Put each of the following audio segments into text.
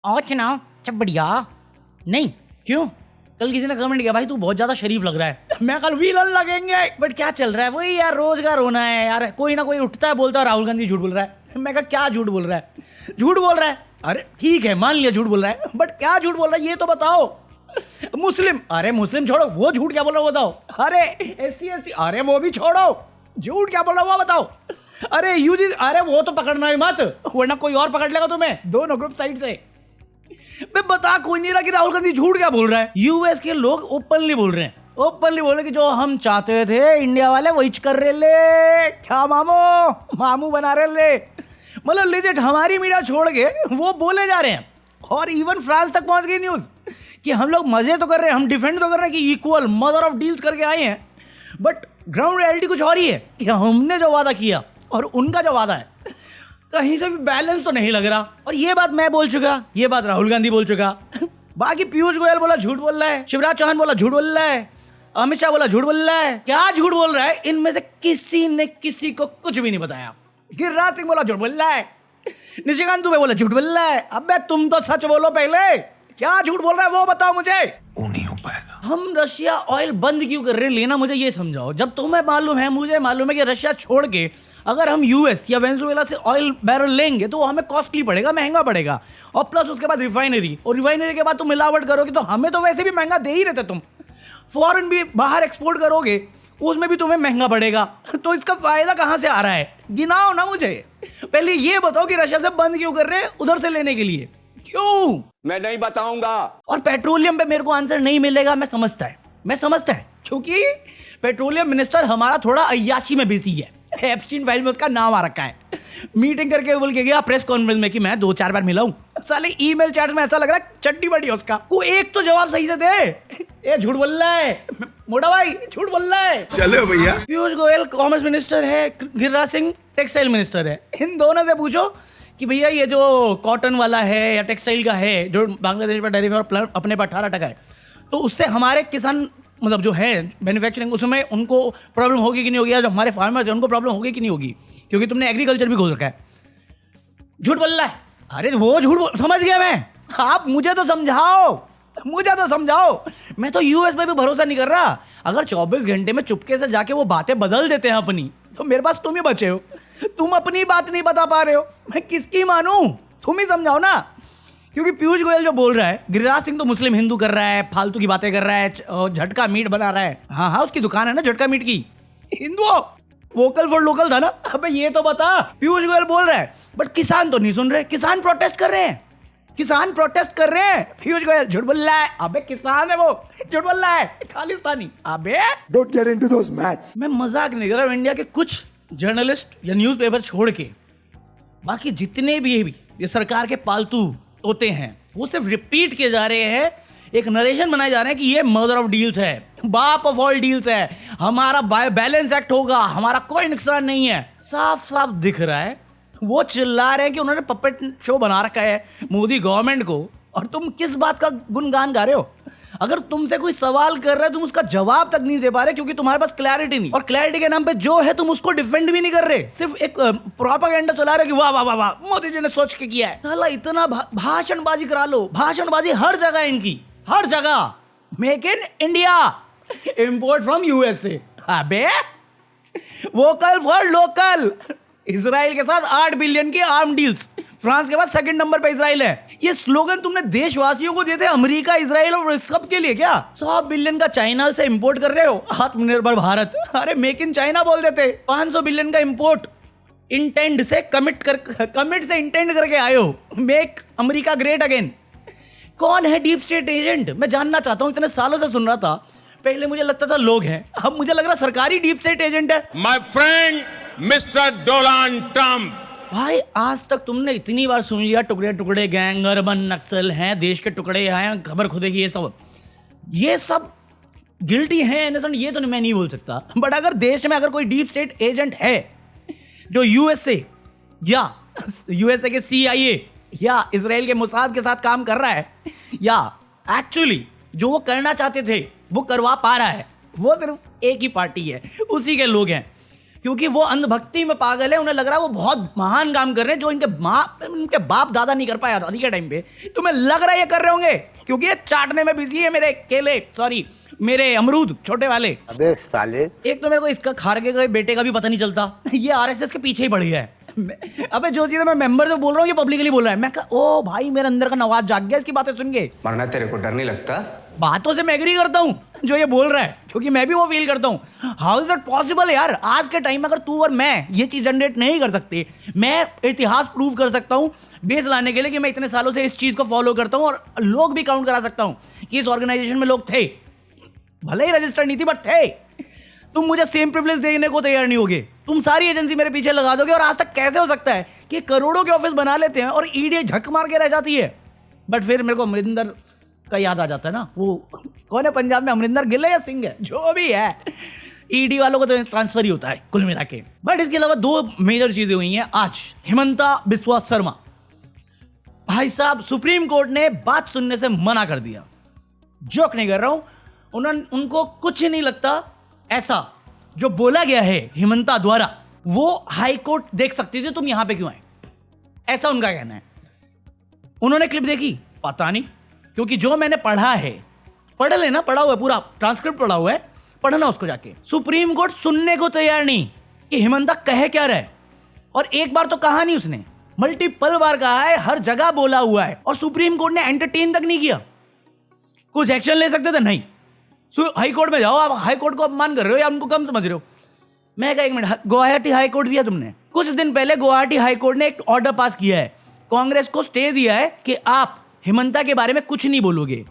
और चुनाव सब बढ़िया। नहीं क्यों? कल किसी ने कमेंट किया भाई तू बहुत ज्यादा शरीफ लग रहा है। मैं कल विलन लगेंगे। बट क्या चल रहा है वही यार, रोज का रोना है यार। कोई ना कोई उठता है बोलता है राहुल गांधी झूठ बोल रहा है। मैं कहा क्या झूठ बोल रहा है? झूठ बोल रहा है। अरे ठीक है मान लिया झूठ बोल रहा है, बट क्या झूठ बोल रहा है ये तो बताओ। मुस्लिम, अरे मुस्लिम छोड़ो, वो झूठ क्या बोल रहा है वो बताओ। अरे SC अरे वो भी छोड़ो, झूठ क्या बोल रहा है वो बताओ। अरे यूजी, अरे वो तो पकड़ना ही मत वरना कोई और पकड़ लेगा तुम्हें, दोनों ग्रुप साइड से। मैं बता कोई नहीं रहा कि राहुल गांधी झूठ क्या बोल रहा है। यूएस के लोग ओपनली बोल रहे हैं, ओपनली बोल रहे कि जो हम चाहते थे इंडिया वाले वही कर रहे ले। क्या मामू मामू बना रहे ले, मतलब लिजिट हमारी मीडिया छोड़ के वो बोले जा रहे हैं। और इवन फ्रांस तक पहुंच गई न्यूज कि हम लोग मजे तो कर रहे हैं, हम डिफेंड तो कर रहे हैं कि इक्वल मदर ऑफ डील्स करके आए हैं, बट ग्राउंड रियलिटी कुछ और ही है कि हमने जो वादा किया और उनका जो वादा है कहीं से भी बैलेंस तो नहीं लग रहा। और ये बात मैं बोल चुका, ये बात राहुल गांधी बोल चुका। बाकी पीयूष गोयल बोला झूठ बोल रहा है, शिवराज चौहान बोला झूठ बोल रहा है, अमित शाह बोला झूठ बोल रहा है। क्या झूठ बोल रहा है? इनमें से किसी ने किसी को कुछ भी नहीं बताया। गिरिराज सिंह बोला झूठ बोल रहा है, निशिकांत दुबे बोला झूठ बोल रहा है। अबे तुम तो सच बोलो पहले, क्या झूठ बोल रहा है वो बताओ मुझे। वो नहीं हो पाएगा। हम रशिया ऑयल बंद क्यों कर रहे हैं लेना, मुझे ये समझाओ। जब तुम्हें मालूम है, मुझे मालूम है कि रशिया छोड़ के अगर हम यूएस या वेनेजुएला से ऑयल बैरल लेंगे तो वो हमें कॉस्टली पड़ेगा, महंगा पड़ेगा। और प्लस उसके बाद रिफाइनरी, और रिफाइनरी के बाद तुम मिलावट करोगे तो हमें तो वैसे भी महंगा दे ही रहते। तुम फॉरेन भी बाहर एक्सपोर्ट करोगे उसमें भी तुम्हें महंगा पड़ेगा। तो इसका फायदा कहाँ से आ रहा है? गिनाओ ना मुझे। पहले ये बताओ कि रशिया से बंद क्यों कर रहे हैं उधर से लेने के लिए, क्यों? मैं नहीं बताऊंगा। और पेट्रोलियम पे मेरे को आंसर नहीं मिलेगा, मैं समझता है क्योंकि पेट्रोलियम मिनिस्टर हमारा थोड़ा अय्याशी में बिजी है। एप्स्टीन फाइल में उसका नाम आ रखा है। मीटिंग करके बोल के गया प्रेस कॉन्फ्रेंस में कि मैं 2-4 बार मिला हूं। साले ईमेल चैट में ऐसा लग रहा है चट्टी बड़ी है उसका। को एक तो जवाब सही से दे। ये झूठ बोल रहा है मोटा भाई, झूठ बोल रहा है। चलो भैया। पीयूष गोयल कॉमर्स मिनिस्टर है, गिरिराज सिंह टेक्सटाइल मिनिस्टर है। इन दोनों से पूछो कि भैया ये जो कॉटन वाला है या टेक्सटाइल का है जो बांग्लादेश पर टैरिफ और अपने पर 18% है, तो उससे हमारे किसान मतलब जो है मैन्युफैक्चरिंग उसमें उनको प्रॉब्लम होगी कि नहीं होगी, या जो हमारे फार्मर्स हैं उनको प्रॉब्लम होगी कि नहीं होगी, क्योंकि तुमने एग्रीकल्चर भी खोल रखा है। झूठ बोल रहा है। अरे वो झूठ बोल, समझ गया मैं। आप मुझे तो समझाओ। मैं तो यूएस पे भी भरोसा नहीं कर रहा। अगर 24 घंटे में चुपके से जाके वो बातें बदल देते हैं अपनी, तो मेरे पास तुम ही बचे हो। तुम अपनी बात नहीं बता पा रहे हो, मैं किसकी मानूं? तुम ही समझाओ ना। क्योंकि पीयूष गोयल जो बोल रहा है, गिरिराज सिंह तो मुस्लिम हिंदू कर रहा है, फालतू की बातें कर रहा है, झटका मीट बना रहा है। हाँ उसकी दुकान है ना झटका मीट की। हिंदू वोकल फॉर लोकल था ना। अबे ये तो बता। पीयूष गोयल बोल रहा है बट किसान तो नहीं सुन रहे, किसान प्रोटेस्ट कर रहे हैं। पीयूष गोयल झूठ बोल रहा है। अबे किसान है वो, झूठ बोल रहा है। खालिस्तानी। अबे don't get into those maths. मैं मजाक नहीं कर रहा हूं। इंडिया के कुछ जर्नलिस्ट या न्यूज़पेपर छोड़ के बाकी जितने भी ये सरकार के पालतू होते हैं वो सिर्फ रिपीट किए जा रहे हैं, एक नरेशन बनाए जा रहे हैं कि ये मदर ऑफ डील्स है, बाप ऑफ ऑल डील्स है, हमारा बैलेंस एक्ट होगा, हमारा कोई नुकसान नहीं है। साफ साफ दिख रहा है वो चिल्ला रहे हैं कि उन्होंने पपेट शो बना रखा है मोदी गवर्नमेंट को, और तुम किस बात का गुणगान गा रहे हो? अगर तुमसे कोई सवाल कर रहा है तुम उसका जवाब तक नहीं दे पा रहे क्योंकि तुम्हारे पास क्लैरिटी नहीं, और क्लैरिटी के नाम पे जो है तुम उसको डिफेंड भी नहीं कर रहे, सिर्फ एक प्रोपेगेंडा चला रहे कि वाह वाह वाह वाह मोदी जी ने सोच के किया है। साला इतना भाषणबाजी करा लो, भाषणबाजी हर जगह इनकी, हर जगह। Make in India, import from USA. अबे वोकल फॉर लोकल। इजराइल के साथ 8 बिलियन की आर्म डील्स, फ्रांस के बाद सेकंड नंबर पे इजराइल है। ये स्लोगन तुमने देशवासियों को दिए थे, अमेरिका, इजराइल और सब के लिए क्या? 100 बिलियन का चाइना से इंपोर्ट कर रहे हो, आत्मनिर्भर भारत। अरे मेक इन चाइना बोल देते। 500 बिलियन का इंपोर्ट इंटेंड से कमिट से इंटेंड करके आए हो, मेक अमेरिका ग्रेट अगेन। कौन है डीप स्टेट एजेंट? मैं जानना चाहता हूं। इतने सालों से सुन रहा था, पहले मुझे लगता था लोग हैं, अब मुझे लग रहा सरकारी डीप स्टेट एजेंट है। My friend mister Donald Trump. भाई आज तक तुमने इतनी बार सुन लिया टुकड़े टुकड़े गैंग, अर्बन नक्सल हैं, देश के टुकड़े हैं, खबर खुदे की, ये सब गिल्टी हैं इनोसेंट, ये तो मैं नहीं बोल सकता। बट अगर देश में अगर कोई डीप स्टेट एजेंट है जो यूएसए के CIA या इजराइल के मोसाद के साथ काम कर रहा है, या एक्चुअली जो वो करना चाहते थे वो करवा पा रहा है, वो सिर्फ एक ही पार्टी है, उसी के लोग हैं। क्योंकि वो अंधभक्ति में पागल है, उन्हें लग रहा है वो बहुत महान काम कर रहे हैं जो इनके बाप दादा नहीं कर पाए आजादी के टाइम पे। तुम्हें लग रहा है ये कर रहे होंगे क्योंकि ये चाटने में बिजी है मेरे केले, सॉरी मेरे अमरूद छोटे वाले। अबे साले, एक तो मेरे को इसका खारगे का बेटे का भी पता नहीं चलता, ये आरएसएस के पीछे ही पड़ गया है। अबे जो चीज़ मैं मेंबर से बोल रहा हूँ ये पब्लिकली बोल रहा है। मैं कहा ओ भाई मेरे अंदर का नवाज जाग गया इसकी बातें सुन के। मरना तेरे को डर नहीं लगता? बातों से मैं एग्री करता हूँ जो ये बोल रहा है, क्योंकि मैं भी वो फील करता हूँ। हाउ इज दैट पॉसिबल यार? आज के टाइम में अगर तू और मैं ये चीज जनरेट नहीं कर सकते, मैं इतिहास प्रूव कर सकता हूँ बेस लाने के लिए कि मैं इतने सालों से इस चीज को फॉलो करता हूँ और लोग भी काउंट करा सकता हूँ कि इस ऑर्गेनाइजेशन में लोग थे, भले ही रजिस्टर्ड नहीं थी बट थे। तुम मुझे सेम प्रिविलेज देने को तैयार नहीं होगे, तुम सारी एजेंसी मेरे पीछे लगा दोगे। और आज तक कैसे हो सकता है कि करोड़ों के ऑफिस बना लेते हैं और ईडी झक मार के रह जाती है। बट फिर मेरे को अमरिंदर का याद आ जाता है ना, वो कौन है पंजाब में, अमरिंदर गिल है या सिंह है, जो भी है, ईडी वालों को तो ट्रांसफर ही होता है कुल मिला के। बट इसके अलावा दो मेजर चीजें हुई हैं आज। हिमंता बिस्वा शर्मा भाई साहब, सुप्रीम कोर्ट ने बात सुनने से मना कर दिया। जोक नहीं कर रहा हूं, उनको कुछ नहीं लगता ऐसा जो बोला गया है हिमंता द्वारा वो हाई कोर्ट देख सकती थी, तुम यहां पे क्यों आए, ऐसा उनका कहना है। उन्होंने क्लिप देखी पता नहीं, क्योंकि जो मैंने पढ़ा है, पढ़ लेना, पढ़ा हुआ है पूरा ट्रांसक्रिप्ट पढ़ा हुआ है, पढ़ना उसको जाके। सुप्रीम कोर्ट सुनने को तैयार नहीं कि हिमंता कहे क्या रहा है। और एक बार तो कहा नहीं, उसने मल्टीपल बार कहा है, हर जगह बोला हुआ है, और सुप्रीम कोर्ट ने एंटरटेन तक नहीं किया। कुछ एक्शन ले सकते थे, नहीं। हाई कोर्ट में जाओ, आप हाई कोर्ट को अपमान कर रहे हो या उनको कम समझ रहे हो। मैं कहा एक मिनट, गुवाहाटी हाई कोर्ट दिया तुमने, कुछ दिन पहले गुवाहाटी हाई कोर्ट ने एक ऑर्डर पास किया है, कांग्रेस को स्टे दिया है कि आप हिमंता के बारे में कुछ नहीं बोलोगे।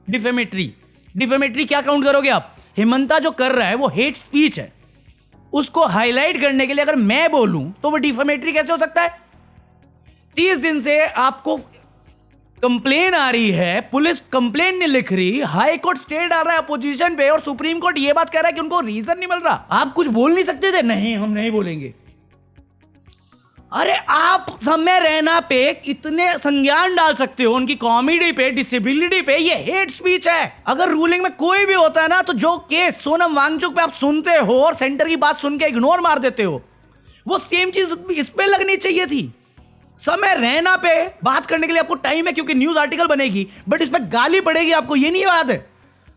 डिफेमेटरी क्या काउंट करोगे आप? हिमंता जो कर रहा है वो हेट स्पीच है, उसको हाईलाइट करने के लिए अगर मैं बोलूं तो वो डिफेमेटरी कैसे हो सकता है? 30 दिन से आपको कंप्लेन आ रही है, पुलिस कंप्लेन नहीं लिख रही, हाई कोर्ट स्टे डाल रहा है अपोजिशन पे, और सुप्रीम कोर्ट ये बात कह रहा है कि उनको रीजन नहीं मिल रहा। आप कुछ बोल नहीं सकते थे? नहीं, हम नहीं बोलेंगे। अरे आप समय रहना पे इतने संज्ञान डाल सकते हो उनकी कॉमेडी पे, डिसेबिलिटी पे, ये हेट स्पीच है। अगर रूलिंग में कोई भी होता है ना, तो जो केस सोनम वांगचुक पे आप सुनते हो और सेंटर की बात सुन के इग्नोर मार देते हो, वो सेम चीज इस पे लगनी चाहिए थी। समय रहना पे बात करने के लिए आपको टाइम है क्योंकि न्यूज आर्टिकल बनेगी, बट इस पे गाली पड़ेगी आपको, ये नहीं बात है।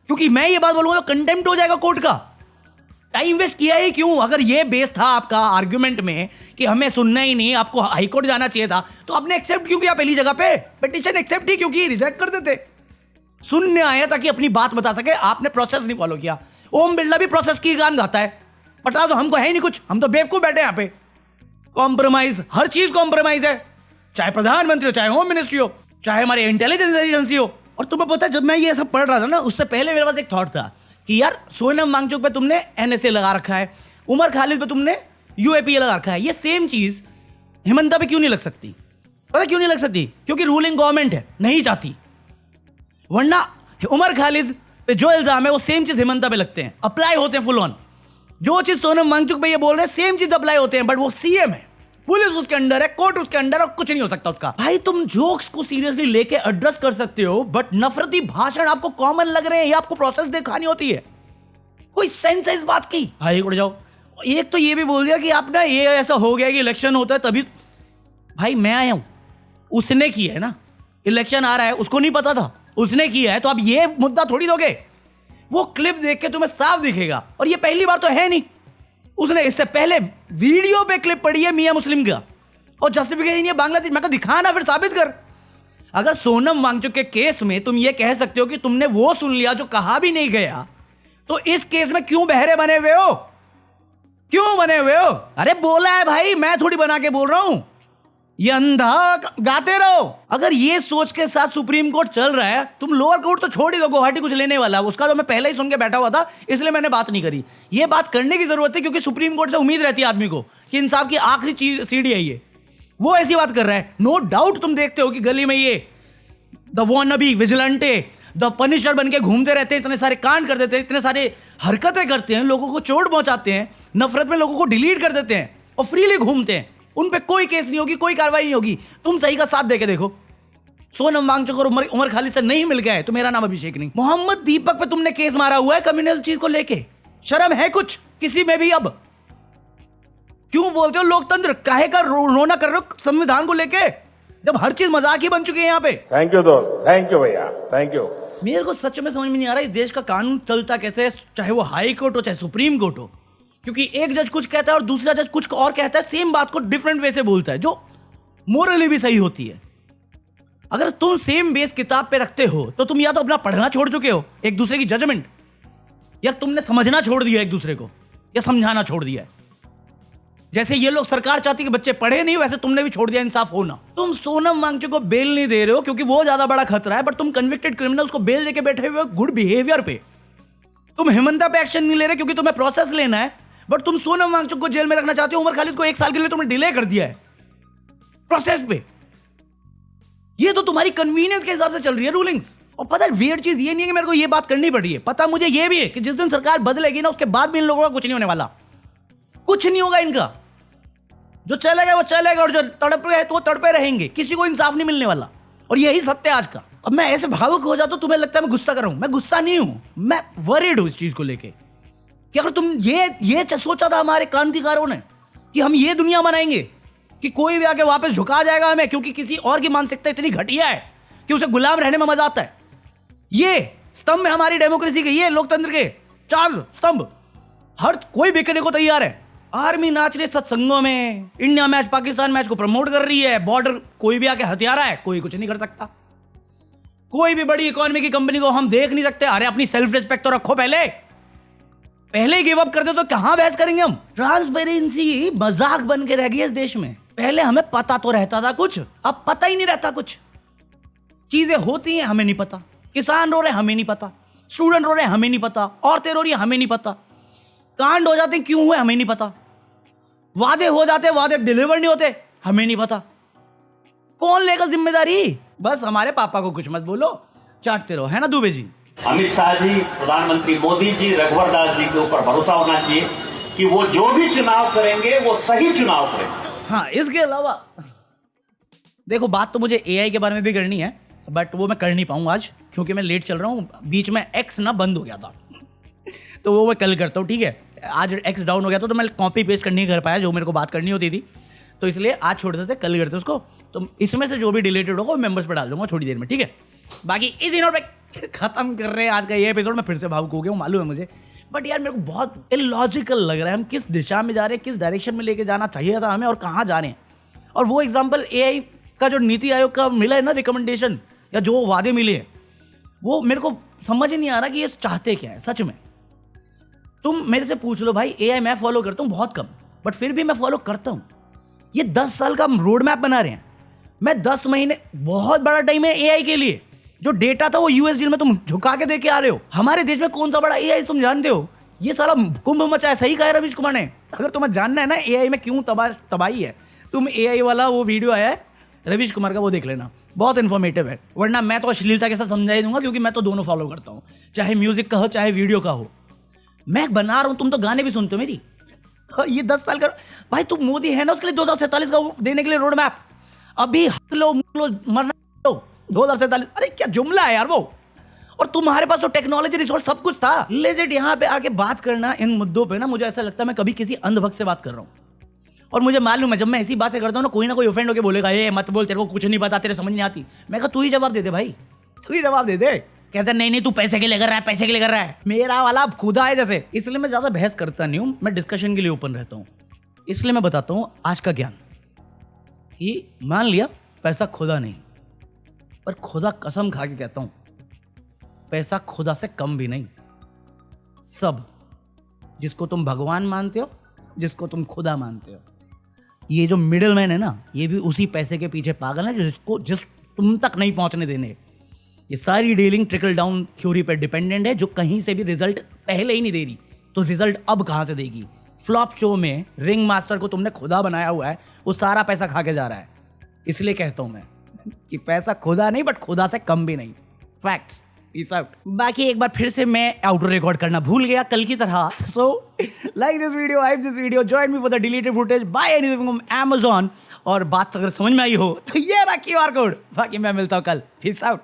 क्योंकि मैं ये बात बोलूंगा तो कंटेम्प्ट हो जाएगा कोर्ट का। टाइम वेस्ट किया ही क्यों? अगर ये बेस था आपका आर्ग्यूमेंट में कि हमें सुनना ही नहीं, आपको हाईकोर्ट जाना चाहिए था, तो आपने एक्सेप्ट क्यों किया पहली जगह पे? पिटीशन एक्सेप्ट ही क्यों की? रिजेक्ट कर देते। सुनने आया ताकि अपनी बात बता सके, आपने प्रोसेस नहीं फॉलो किया। ओम बिरला भी प्रोसेस की गान गाता है, पता तो हमको है ही नहीं कुछ, हम तो बेवकूफ बैठे यहाँ पे। कॉम्प्रोमाइज, हर चीज कॉम्प्रोमाइज है, चाहे प्रधानमंत्री हो, चाहे होम मिनिस्ट्री हो, चाहे हमारी इंटेलिजेंस एजेंसी हो। और तुम्हें पता है जब मैं ये सब पढ़ रहा था ना, उससे पहले मेरे पास एक थॉट था कि यार सोनम वांगचुक पे तुमने एनएसए लगा रखा है, उमर खालिद पे तुमने यूएपीए लगा रखा है, ये सेम चीज हिमंता पे क्यों नहीं लग सकती? पता क्यों नहीं लग सकती? क्योंकि रूलिंग गवर्नमेंट है, नहीं चाहती। वरना उमर खालिद पे जो इल्जाम है वो सेम चीज हिमंता पे लगते हैं, अप्लाई होते हैं फुल ऑन। जो चीज सोनम वांगचुक पे ये बोल रहे हैं सेम चीज अप्लाई होते हैं, बट वो सीएम है, पुलिस उसके अंडर है, कोर्ट उसके अंडर, और कुछ नहीं हो सकता उसका। भाई तुम जोक्स को सीरियसली लेके एड्रेस कर सकते हो, बट नफरती भाषण आपको कॉमन लग रहे हैं, ये आपको प्रोसेस दिखानी होती है। कोई सेंस है इस बात की? हाई कोर्ट जाओ। एक तो ये भी बोल दिया कि आप ना ये ऐसा हो गया कि इलेक्शन होता है तभी। भाई मैं आया हूं, उसने किया है ना, इलेक्शन आ रहा है, उसको नहीं पता था, उसने किया है, तो आप ये मुद्दा थोड़ी दोगे। वो क्लिप देख के तुम्हें साफ दिखेगा, और ये पहली बार तो है नहीं, उसने इससे पहले वीडियो पे क्लिप पड़ी है मियां मुस्लिम का, और जस्टिफिकेशन ये बांग्लादेश। मैं कहा दिखाना, फिर साबित कर। अगर सोनम वांगचुक के केस में तुम ये कह सकते हो कि तुमने वो सुन लिया जो कहा भी नहीं गया, तो इस केस में क्यों बहरे बने हुए हो? क्यों बने हुए हो? अरे बोला है भाई, मैं थोड़ी बना के बोल रहा हूं, ये अंधा गाते रहो। अगर ये सोच के साथ सुप्रीम कोर्ट चल रहा है, तुम लोअर कोर्ट तो छोड़ ही दो, गुवाहाटी कुछ लेने वाला, उसका तो मैं पहले ही सुन के बैठा हुआ था, इसलिए मैंने बात नहीं करी। ये बात करने की जरूरत है क्योंकि सुप्रीम कोर्ट से उम्मीद रहती है आदमी को कि इंसाफ की आखिरी सीढ़ी है ये। वो ऐसी बात कर रहा है। नो डाउट तुम देखते हो कि गली में ये the wannabe vigilante, the Punisher बन के घूमते रहते हैं, इतने सारे कांड कर देते हैं, इतने सारे हरकतें करते हैं, लोगों को चोट पहुंचाते हैं, नफरत में लोगों को डिलीट कर देते हैं और फ्रीली घूमते हैं। उन पे कोई केस नहीं होगी, कोई कार्रवाई नहीं होगी। तुम सही का साथ देके देखो, सोनम वांगचुक और उमर खालिद से नहीं मिल गया है तो मेरा नाम अभिषेक नहीं। मोहम्मद दीपक पे तुमने केस मारा हुआ है कम्युनल चीज को लेके, शर्म है कुछ किसी में भी? अब क्यों बोलते हो लोकतंत्र? काहे का रोना कर रहे हो संविधान को लेके, जब हर चीज मजाक ही बन चुकी है यहाँ पे? थैंक यू दोस्त, थैंक यू भैया, थैंक यू। मेरे को सच में समझ में नहीं आ रहा इस देश का कानून चलता कैसे है, चाहे वो हाई कोर्ट हो चाहे सुप्रीम कोर्ट हो। क्योंकि एक जज कुछ कहता है और दूसरा जज कुछ और कहता है, सेम बात को डिफरेंट वे से बोलता है, जो मोरली भी सही होती है। अगर तुम सेम बेस किताब पे रखते हो तो तुम या तो अपना पढ़ना छोड़ चुके हो एक दूसरे की जजमेंट, या तुमने समझना छोड़ दिया एक दूसरे को, या समझाना छोड़ दिया है। जैसे ये लोग सरकार चाहती कि बच्चे पढ़े नहीं, वैसे तुमने भी छोड़ दिया इंसाफ होना। तुम सोनम वांगचुक को बेल नहीं दे रहे हो क्योंकि वो ज्यादा बड़ा खतरा है, बट तुम कन्विक्टेड क्रिमिनल्स को बेल देके बैठे हुए हो गुड बिहेवियर पे। तुम हेमंता पे एक्शन नहीं ले रहे क्योंकि तुम्हें प्रोसेस लेना है, बट तुम सोनम वांगचुक को जेल में रखना चाहते हो। उमर खालिद को 1 साल के लिए तुमने डिले कर दिया है प्रोसेस पे। ये तो तुम्हारी कन्वीनियंस के हिसाब से चल रही है रूलिंग्स। और पता है वियर्ड चीज ये नहीं है कि मेरे को ये बात करनी पड़ी है, पता मुझे ये भी है कि जिस दिन सरकार बदलेगी ना उसके बाद भी इन लोगों का कुछ नहीं होने वाला, कुछ नहीं होगा इनका। जो चलेगा वो चलेगा और जो तड़प रहे तो वो तड़पे रहेंगे, किसी को इंसाफ नहीं मिलने वाला। और यही सत्य आज का। अब मैं ऐसे भावुक हो जाता हूं, तुम्हें लगता है मैं गुस्सा कर रहा हूं। मैं गुस्सा नहीं हूं, मैं वरीड हूं इस चीज को लेके कि अगर तुम ये सोचा था हमारे क्रांतिकारों ने कि हम ये दुनिया बनाएंगे कि कोई भी आके वापस झुका जाएगा हमें क्योंकि किसी और की मानसिकता इतनी घटिया है कि उसे गुलाम रहने में मजा आता है। ये स्तंभ है हमारी डेमोक्रेसी के, ये लोकतंत्र के 4 स्तंभ। हर कोई बिकने को तैयार है। आर्मी नाच रही सत्संगों में, इंडिया मैच पाकिस्तान मैच को प्रमोट कर रही है, बॉर्डर कोई भी आके हथियारा है, कोई कुछ नहीं कर सकता। कोई भी बड़ी इकोनॉमी की कंपनी को हम देख नहीं सकते। अरे अपनी सेल्फ रिस्पेक्ट तो रखो, पहले ही गिव अप कर दे तो कहां बहस करेंगे हम। ट्रांसपेरेंसी मजाक बन के रह गई इस देश में। पहले हमें पता तो रहता था कुछ, अब पता ही नहीं रहता कुछ। चीजें होती हैं हमें नहीं पता, किसान रो रहे हमें नहीं पता, स्टूडेंट रो रहे हमें नहीं पता, औरतें रो रही हमें नहीं पता, कांड हो जाते क्यों हुए हमें नहीं पता, वादे हो जाते वादे डिलीवर नहीं होते हमें नहीं पता। कौन लेगा जिम्मेदारी? बस हमारे पापा को कुछ मत बोलो, चाटते रहो, है ना दुबे जी? अमित शाह जी, प्रधानमंत्री मोदी जी, रघुवर दास जी के ऊपर भरोसा होना चाहिए कि वो जो भी चुनाव करेंगे वो सही चुनाव करेंगे। हाँ, इसके अलावा देखो बात तो मुझे एआई के बारे में भी करनी है, बट वो मैं कर नहीं पाऊंगा आज क्योंकि मैं लेट चल रहा हूँ। बीच में एक्स ना बंद हो गया था तो वो मैं कल करता हूँ, ठीक है? आज एक्स डाउन हो गया था तो मैं कॉपी पेस्ट करने नहीं कर पाया जो मेरे को बात करनी होती थी, तो इसलिए आज छोड़ देते, कल करते उसको। तो इसमें से जो भी डिलीटेड होगा वो मेंबर्स पे डाल दूंगा थोड़ी देर में, ठीक है? बाकी इस दिनों पे खत्म कर रहे हैं आज का ये एपिसोड। मैं फिर से भावुक हो गया हूँ, मालूम है मुझे, बट यार मेरे को बहुत इलॉजिकल लग रहा है। हम किस दिशा में जा रहे हैं, किस डायरेक्शन में लेके जाना चाहिए था हमें और कहाँ जा रहे हैं। और वो एग्जाम्पल एआई का जो नीति आयोग का मिला है ना रिकमेंडेशन, या जो वादे मिले हैं, वो मेरे को समझ ही नहीं आ रहा कि ये चाहते क्या है सच में। तुम मेरे से पूछ लो भाई, एआई मैं फॉलो करता हूँ बहुत कम, बट फिर भी मैं फॉलो करता हूँ। ये 10 साल का रोड मैप बना रहे हैं, मैं 10 महीने, बहुत बड़ा टाइम है एआई के लिए। जो डेटा था वो यूएसडी में तुम झुका के देके आ रहे हो। हमारे देश में कौन सा बड़ा एआई तुम जानते हो? ये साला कुंभ मचा है, सही कहा है रवीश कुमार ने। अगर तुम्हें जानना है ना एआई में क्यों तबाही है, तुम एआई वाला वो वीडियो आया है रवीश कुमार का, वो देख लेना, बहुत इन्फॉर्मेटिव है। वरना मैं तो अश्लीलता के साथ समझा ही दूंगा क्योंकि मैं तो दोनों फॉलो करता हूँ, चाहे म्यूजिक का हो चाहे वीडियो का हो। मैं बना रहा हूँ, तुम तो गाने भी सुनते हो मेरी। ये 10 साल का भाई, तुम मोदी है ना, उसके लिए 2047 का देने के लिए रोड मैप। अभी लो मरना लो 2047, अरे क्या जुमला है यार वो। और तुम्हारे पास तो टेक्नोलॉजी रिसोर्स सब कुछ था। लेजिट यहाँ पे आके बात करना इन मुद्दों पे ना, मुझे ऐसा लगता है मैं कभी किसी अंधभक्त से बात कर रहा हूँ। और मुझे मालूम है जब मैं ऐसी बातें करता हूँ ना कोई ऑफेंड होकर बोलेगा, ए मत बोल, तेरे को कुछ नहीं पता, तेरे समझ नहीं आती। मैं कहा तू ही जवाब दे दे भाई, तू ही जवाब दे दे। कहता नहीं तू पैसे के लिए कर रहा है, पैसे के लिए कर रहा है। मेरा वाला खुदा है जैसे, इसलिए मैं ज्यादा बहस करता नहीं हूँ, मैं डिस्कशन के लिए ओपन रहता हूँ। इसलिए मैं बताता हूँ आज का ज्ञान कि मान लिया पैसा खुदा नहीं, पर खुदा कसम खा के कहता हूँ पैसा खुदा से कम भी नहीं। सब जिसको तुम भगवान मानते हो, जिसको तुम खुदा मानते हो, ये जो मिडिल मैन है ना, ये भी उसी पैसे के पीछे पागल है जिस तुम तक नहीं पहुंचने देने। ये सारी डीलिंग ट्रिकल डाउन थ्योरी पे डिपेंडेंट है, जो कहीं से भी रिजल्ट पहले ही नहीं दे रही, तो रिजल्ट अब कहां से देगी। फ्लॉप शो में रिंग मास्टर को तुमने खुदा बनाया हुआ है, वो सारा पैसा खा के जा रहा है। इसलिए कहता हूं मैं कि पैसा खुदा नहीं, बट खुदा से कम भी नहीं। Facts, peace out. बाकी एक बार फिर से मैं आउटर रिकॉर्ड करना भूल गया कल की तरह। So like this video, hype this video, join me for the deleted footage, buy anything from Amazon। और बात अगर समझ में आई हो तो ये रहा QR कोड। बाकी मैं मिलता हूं कल, पीस आउट।